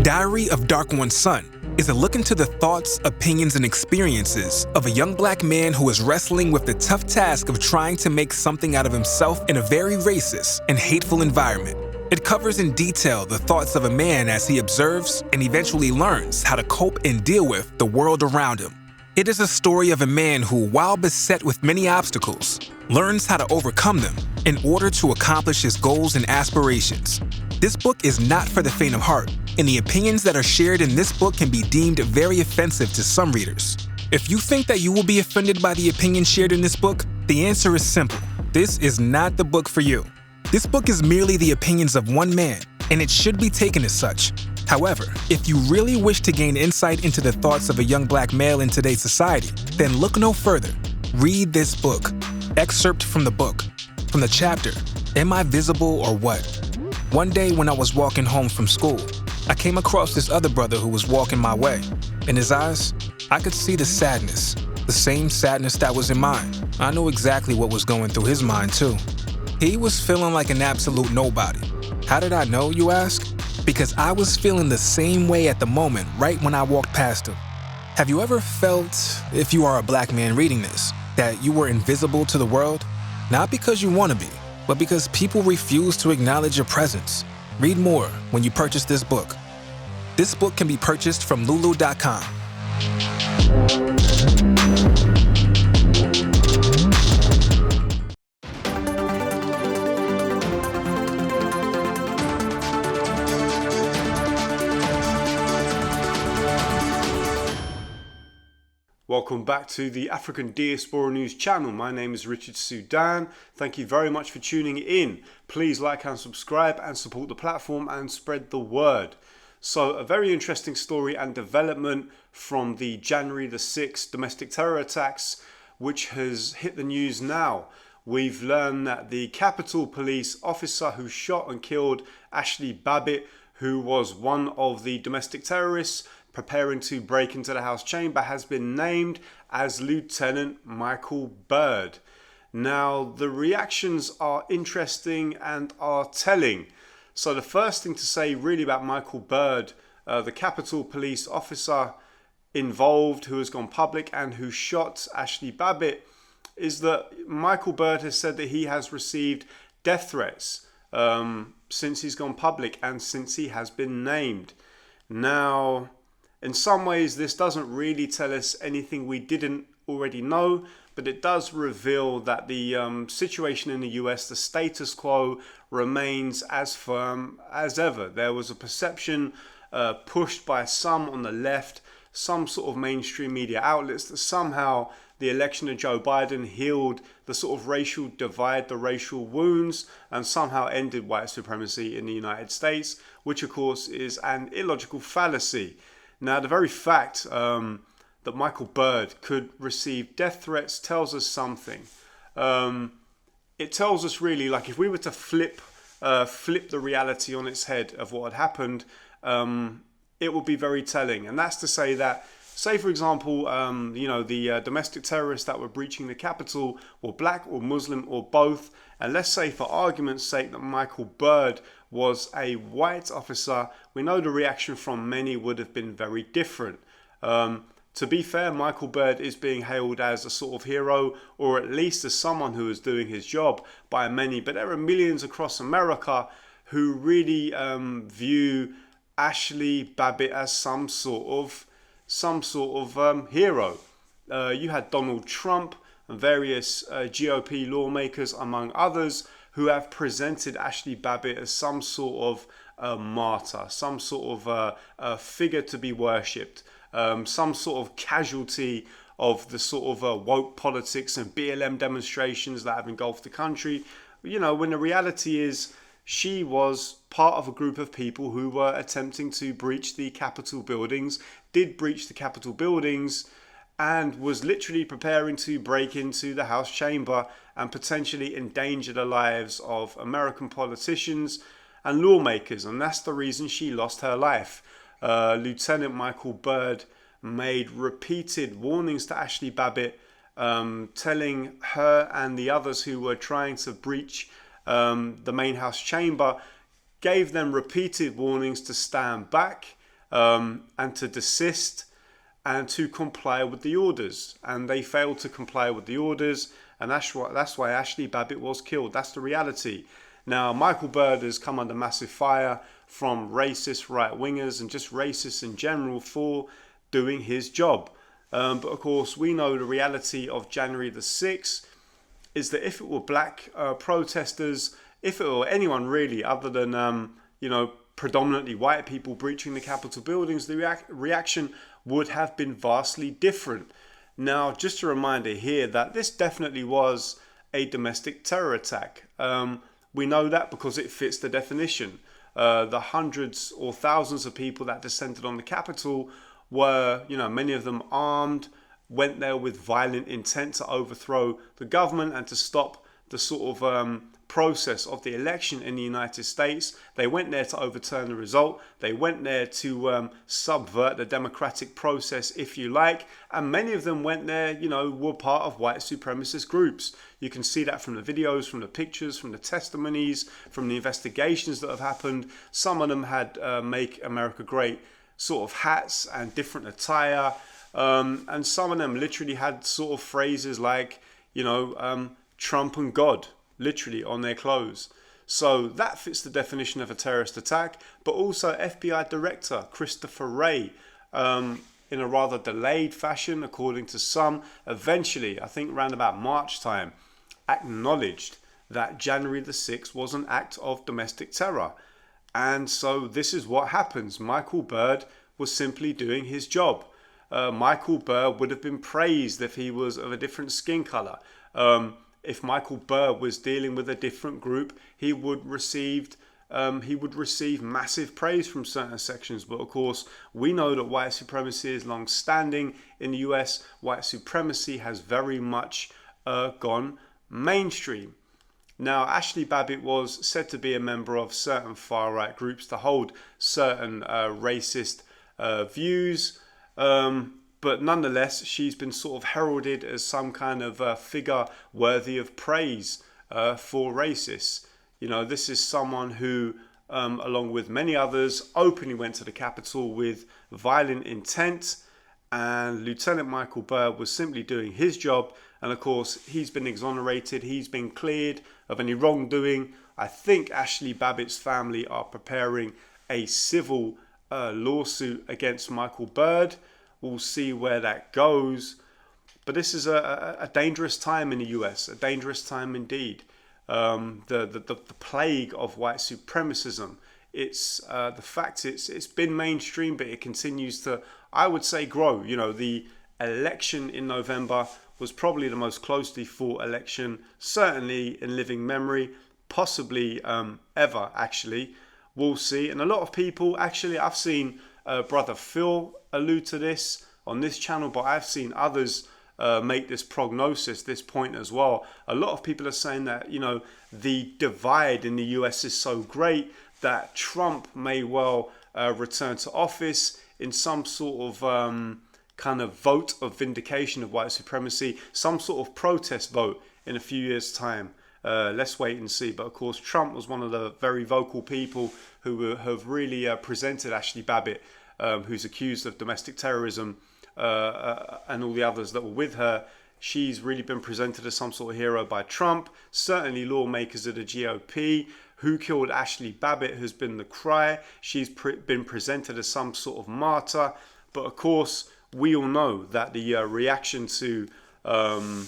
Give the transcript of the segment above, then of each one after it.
Diary of Dark One's Son is a look into the thoughts, opinions, and experiences of a young black man who is wrestling with the tough task of trying to make something out of himself in a very racist and hateful environment. It covers in detail the thoughts of a man as he observes and eventually learns how to cope and deal with the world around him. It is a story of a man who, while beset with many obstacles, learns how to overcome them in order to accomplish his goals and aspirations. This book is not for the faint of heart, and the opinions that are shared in this book can be deemed very offensive to some readers. If you think that you will be offended by the opinions shared in this book, the answer is simple. This is not the book for you. This book is merely the opinions of one man, and it should be taken as such. However, if you really wish to gain insight into the thoughts of a young black male in today's society, then look no further. Read this book. Excerpt from the book. From the chapter, Am I Visible or What? One day when I was walking home from school, I came across this other brother who was walking my way. In his eyes, I could see the sadness, the same sadness that was in mine. I knew exactly what was going through his mind too. He was feeling like an absolute nobody. How did I know, you ask? Because I was feeling the same way at the moment right when I walked past him. Have you ever felt, if you are a black man reading this, that you were invisible to the world? Not because you want to be, but because people refuse to acknowledge your presence. Read more when you purchase this book. This book can be purchased from lulu.com. Welcome back to the African Diaspora News channel. My name is Richard Sudan. Thank you very much for tuning in. Please like and subscribe and support the platform and spread the word. So a very interesting story and development from the January the 6th domestic terror attacks, which has hit the news now. We've learned that the Capitol Police officer who shot and killed Ashli Babbitt, who was one of the domestic terrorists preparing to break into the House chamber, has been named as Lieutenant Michael Byrd. Now, the reactions are interesting and are telling. So the first thing to say really about Michael Byrd, the Capitol Police officer involved who has gone public and who shot Ashli Babbitt, is that Michael Byrd has said that he has received death threats since he's gone public and since he has been named. Now, in some ways, this doesn't really tell us anything we didn't already know, but it does reveal that the situation in the US, the status quo, remains as firm as ever. There was a perception pushed by some on the left, some sort of mainstream media outlets, that somehow the election of Joe Biden healed the sort of racial divide, the racial wounds, and somehow ended white supremacy in the United States, which of course is an illogical fallacy. Now, the very fact that Michael Byrd could receive death threats tells us something. It tells us really, like, if we were to flip the reality on its head of what had happened, it would be very telling. And that's to say that, say for example, the domestic terrorists that were breaching the Capitol were black or Muslim or both. And let's say for argument's sake that Michael Byrd was a white officer, we know the reaction from many would have been very different. To be fair, Michael Byrd is being hailed as a sort of hero, or at least as someone who is doing his job by many. But there are millions across America who really view Ashli Babbitt as some sort of hero. You had Donald Trump and various GOP lawmakers, among others, who have presented Ashli Babbitt as some sort of martyr, some sort of a figure to be worshipped, some sort of casualty of the sort of woke politics and BLM demonstrations that have engulfed the country. You know, when the reality is she was part of a group of people who were attempting to breach the Capitol buildings, did breach the Capitol buildings, and was literally preparing to break into the House chamber and potentially endanger the lives of American politicians and lawmakers. And that's the reason she lost her life. Lieutenant Michael Byrd made repeated warnings to Ashli Babbitt, telling her and the others who were trying to breach the main House chamber, gave them repeated warnings to stand back and to desist and to comply with the orders. And they failed to comply with the orders, and that's why Ashli Babbitt was killed. That's the reality. Now, Michael Byrd has come under massive fire from racist right-wingers and just racists in general for doing his job. But of course, we know the reality of January the 6th is that if it were black protesters, if it were anyone really other than, predominantly white people breaching the Capitol buildings, the reaction would have been vastly different. Now, just a reminder here that this definitely was a domestic terror attack. We know that because it fits the definition. The hundreds or thousands of people that descended on the Capitol were, many of them armed, went there with violent intent to overthrow the government and to stop the sort of process of the election in the United States. They went there to overturn the result. They went there to subvert the democratic process, if you like. And many of them went there, were part of white supremacist groups. You can see that from the videos, from the pictures, from the testimonies, from the investigations that have happened. Some of them had Make America Great sort of hats and different attire. And some of them literally had sort of phrases like, Trump and God, literally on their clothes. So that fits the definition of a terrorist attack. But also FBI Director Christopher Wray, in a rather delayed fashion, according to some, eventually, I think around about March time, acknowledged that January the 6th was an act of domestic terror. And so this is what happens. Michael Byrd was simply doing his job. Michael Byrd would have been praised if he was of a different skin color. If Michael Byrd was dealing with a different group, he would receive massive praise from certain sections. But of course, we know that white supremacy is long standing in the US. White supremacy has very much gone mainstream. Now, Ashli Babbitt was said to be a member of certain far-right groups to hold certain racist views. But nonetheless, she's been sort of heralded as some kind of figure worthy of praise for racists. This is someone who, along with many others, openly went to the Capitol with violent intent. And Lieutenant Michael Byrd was simply doing his job. And of course, he's been exonerated. He's been cleared of any wrongdoing. I think Ashli Babbitt's family are preparing a civil lawsuit against Michael Byrd. We'll see where that goes. But this is a dangerous time in the US, a dangerous time indeed. The plague of white supremacism. It's the fact it's been mainstream, but it continues to, I would say, grow. The election in November was probably the most closely fought election, certainly in living memory, possibly ever, actually. We'll see. And a lot of people, actually, I've seen Brother Phil allude to this on this channel, but I've seen others make this prognosis, this point as well. A lot of people are saying that, the divide in the US is so great that Trump may well return to office in some sort of kind of vote of vindication of white supremacy, some sort of protest vote in a few years' time. Let's wait and see. But of course, Trump was one of the very vocal people who have really presented Ashli Babbitt, who's accused of domestic terrorism, and all the others that were with her. She's really been presented as some sort of hero by Trump. Certainly lawmakers of the GOP. Who killed Ashli Babbitt has been the cry. She's been presented as some sort of martyr. But of course, we all know that the reaction to the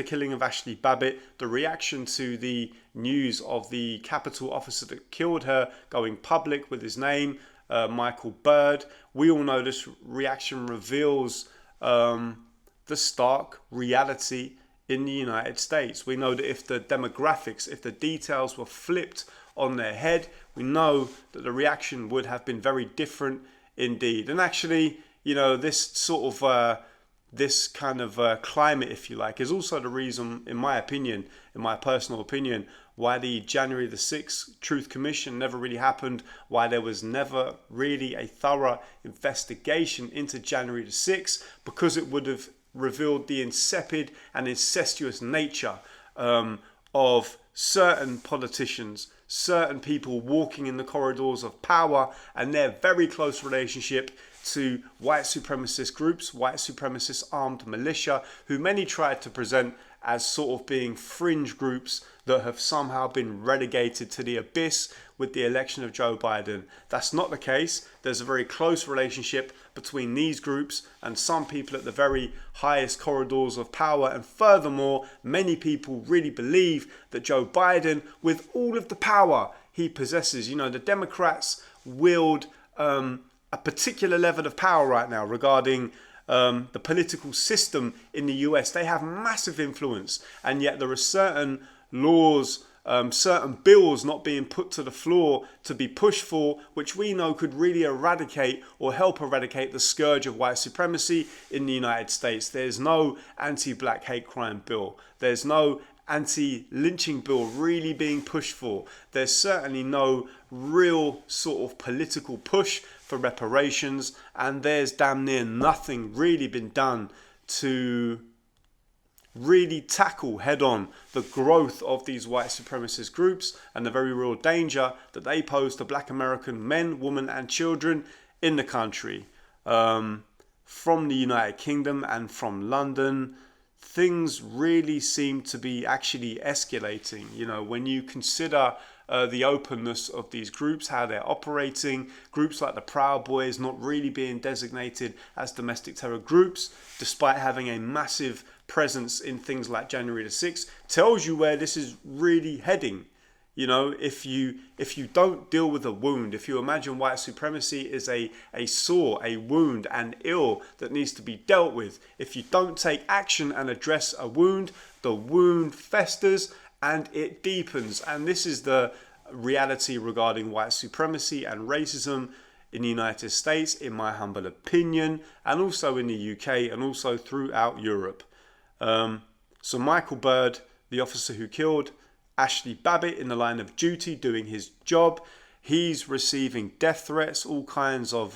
killing of Ashli Babbitt, the reaction to the news of the Capitol officer that killed her going public with his name, Michael Byrd, we all know this reaction reveals the stark reality in the United States. We know that if the demographics, if the details were flipped on their head, we know that the reaction would have been very different indeed. And actually, this sort of this kind of climate, if you like, is also the reason, in my opinion, in my personal opinion, why the January the 6th Truth Commission never really happened, why there was never really a thorough investigation into January the 6th, because it would have revealed the insipid and incestuous nature of certain politicians, certain people walking in the corridors of power and their very close relationship to white supremacist groups, white supremacist armed militia, who many tried to present as sort of being fringe groups that have somehow been relegated to the abyss with the election of Joe Biden. That's not the case. There's a very close relationship between these groups and some people at the very highest corridors of power. And furthermore, many people really believe that Joe Biden, with all of the power he possesses, the Democrats wield a particular level of power right now regarding the political system in the US. They have massive influence, and yet there are certain laws, certain bills not being put to the floor to be pushed for, which we know could really eradicate or help eradicate the scourge of white supremacy in the United States. There's no anti-black hate crime bill. There's no anti-lynching bill really being pushed for. There's certainly no real sort of political push for reparations, and there's damn near nothing really been done to really tackle head on the growth of these white supremacist groups and the very real danger that they pose to black American men, women and children in the country. From the United Kingdom and from London, things really seem to be actually escalating. When you consider the openness of these groups, how they're operating, groups like the Proud Boys not really being designated as domestic terror groups, despite having a massive presence in things like January the 6th, tells you where this is really heading. If you don't deal with a wound, if you imagine white supremacy is a sore, a wound, an ill that needs to be dealt with, if you don't take action and address a wound, the wound festers and it deepens. And this is the reality regarding white supremacy and racism in the United States, in my humble opinion, and also in the UK and also throughout Europe. So Michael Byrd, the officer who killed Ashli Babbitt in the line of duty doing his job, he's receiving death threats, all kinds of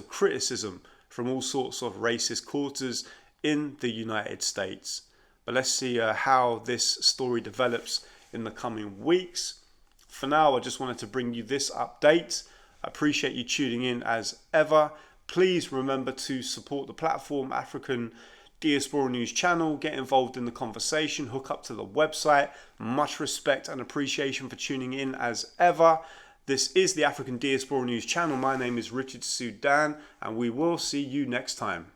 criticism from all sorts of racist quarters in the United States. But let's see how this story develops in the coming weeks. For now, I just wanted to bring you this update. I appreciate you tuning in as ever. Please remember to support the platform, African Diaspora News channel. Get involved in the conversation. Hook up to the website. Much respect and appreciation for tuning in as ever. This is the African Diaspora News channel. My name is Richard Sudan, and we will see you next time.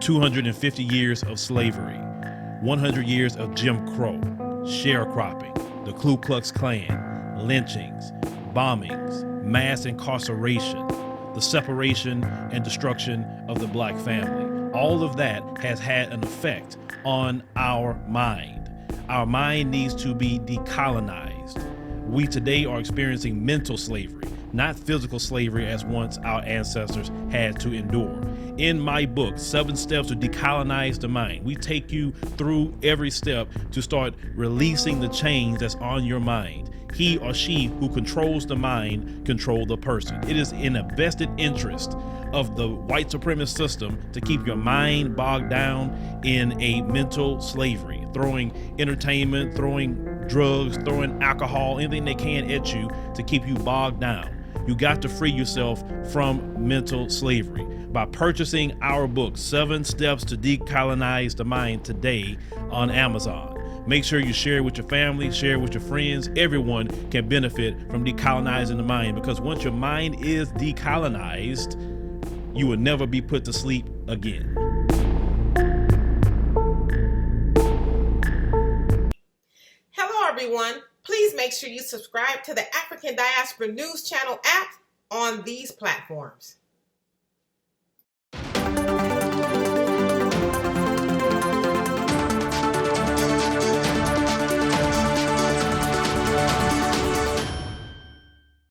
250 years of slavery, 100 years of Jim Crow, sharecropping, the Ku Klux Klan, lynchings, bombings, mass incarceration, the separation and destruction of the black family. All of that has had an effect on our mind. Our mind needs to be decolonized. We today are experiencing mental slavery, not physical slavery as once our ancestors had to endure. In my book, 7 Steps to Decolonize the Mind, we take you through every step to start releasing the chains that's on your mind. He or she who controls the mind control the person. It is in a vested interest of the white supremacist system to keep your mind bogged down in a mental slavery, throwing entertainment, throwing drugs, throwing alcohol, anything they can at you to keep you bogged down. You got to free yourself from mental slavery by purchasing our book, 7 Steps to Decolonize the Mind, today on Amazon. Make sure you share it with your family, share it with your friends. Everyone can benefit from decolonizing the mind, because once your mind is decolonized, you will never be put to sleep again. Hello, everyone. Please make sure you subscribe to the African Diaspora News Channel app on these platforms.